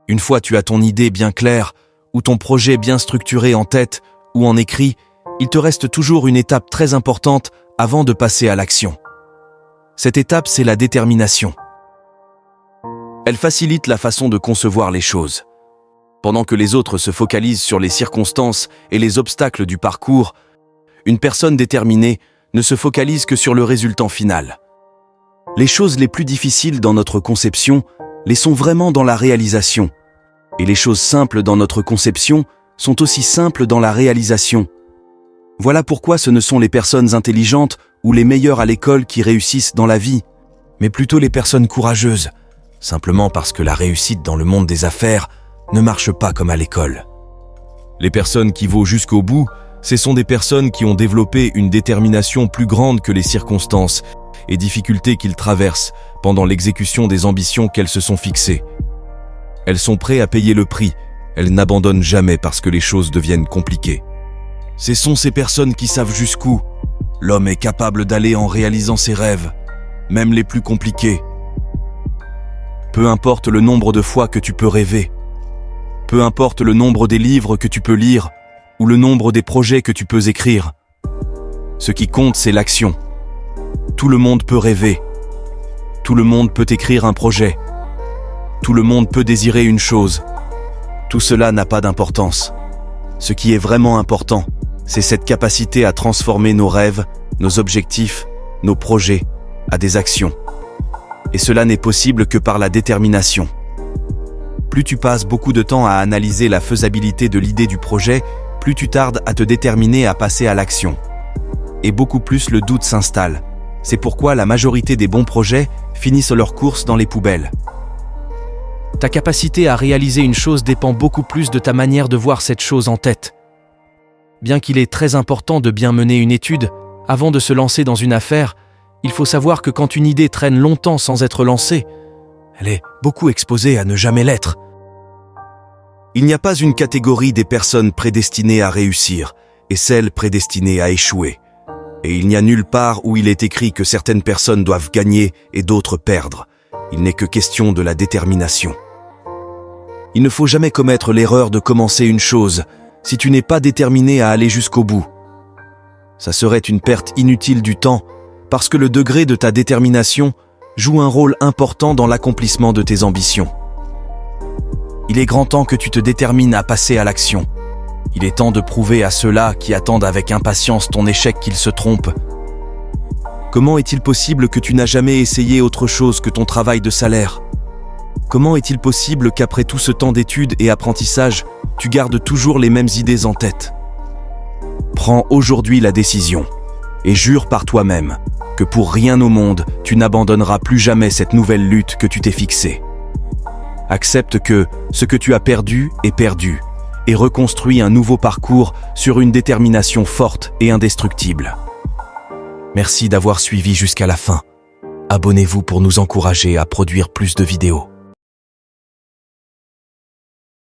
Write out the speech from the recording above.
Une fois tu as ton idée bien claire, ou ton projet bien structuré en tête ou en écrit, il te reste toujours une étape très importante avant de passer à l'action. Cette étape, c'est la détermination. Elle facilite la façon de concevoir les choses. Pendant que les autres se focalisent sur les circonstances et les obstacles du parcours, une personne déterminée ne se focalise que sur le résultat final. Les choses les plus difficiles dans notre conception les sont vraiment dans la réalisation. Et les choses simples dans notre conception sont aussi simples dans la réalisation. Voilà pourquoi ce ne sont les personnes intelligentes ou les meilleures à l'école qui réussissent dans la vie, mais plutôt les personnes courageuses, simplement parce que la réussite dans le monde des affaires ne marche pas comme à l'école. Les personnes qui vont jusqu'au bout, ce sont des personnes qui ont développé une détermination plus grande que les circonstances et difficultés qu'ils traversent pendant l'exécution des ambitions qu'elles se sont fixées. Elles sont prêtes à payer le prix, elles n'abandonnent jamais parce que les choses deviennent compliquées. Ce sont ces personnes qui savent jusqu'où l'homme est capable d'aller en réalisant ses rêves, même les plus compliqués. Peu importe le nombre de fois que tu peux rêver, peu importe le nombre des livres que tu peux lire ou le nombre des projets que tu peux écrire. Ce qui compte, c'est l'action. Tout le monde peut rêver. Tout le monde peut écrire un projet. Tout le monde peut désirer une chose. Tout cela n'a pas d'importance. Ce qui est vraiment important, c'est cette capacité à transformer nos rêves, nos objectifs, nos projets, à des actions. Et cela n'est possible que par la détermination. Plus tu passes beaucoup de temps à analyser la faisabilité de l'idée du projet, plus tu tardes à te déterminer à passer à l'action. Et beaucoup plus le doute s'installe. C'est pourquoi la majorité des bons projets finissent leur course dans les poubelles. Ta capacité à réaliser une chose dépend beaucoup plus de ta manière de voir cette chose en tête. Bien qu'il est très important de bien mener une étude, avant de se lancer dans une affaire, il faut savoir que quand une idée traîne longtemps sans être lancée, elle est beaucoup exposée à ne jamais l'être. Il n'y a pas une catégorie des personnes prédestinées à réussir et celles prédestinées à échouer. Et il n'y a nulle part où il est écrit que certaines personnes doivent gagner et d'autres perdre. Il n'est que question de la détermination. Il ne faut jamais commettre l'erreur de commencer une chose si tu n'es pas déterminé à aller jusqu'au bout. Ça serait une perte inutile du temps parce que le degré de ta détermination joue un rôle important dans l'accomplissement de tes ambitions. Il est grand temps que tu te détermines à passer à l'action. Il est temps de prouver à ceux-là qui attendent avec impatience ton échec qu'ils se trompent. Comment est-il possible que tu n'as jamais essayé autre chose que ton travail de salaire ? Comment est-il possible qu'après tout ce temps d'études et apprentissage, tu gardes toujours les mêmes idées en tête ? Prends aujourd'hui la décision et jure par toi-même que pour rien au monde, tu n'abandonneras plus jamais cette nouvelle lutte que tu t'es fixée. Accepte que ce que tu as perdu est perdu et reconstruis un nouveau parcours sur une détermination forte et indestructible. Merci d'avoir suivi jusqu'à la fin. Abonnez-vous pour nous encourager à produire plus de vidéos.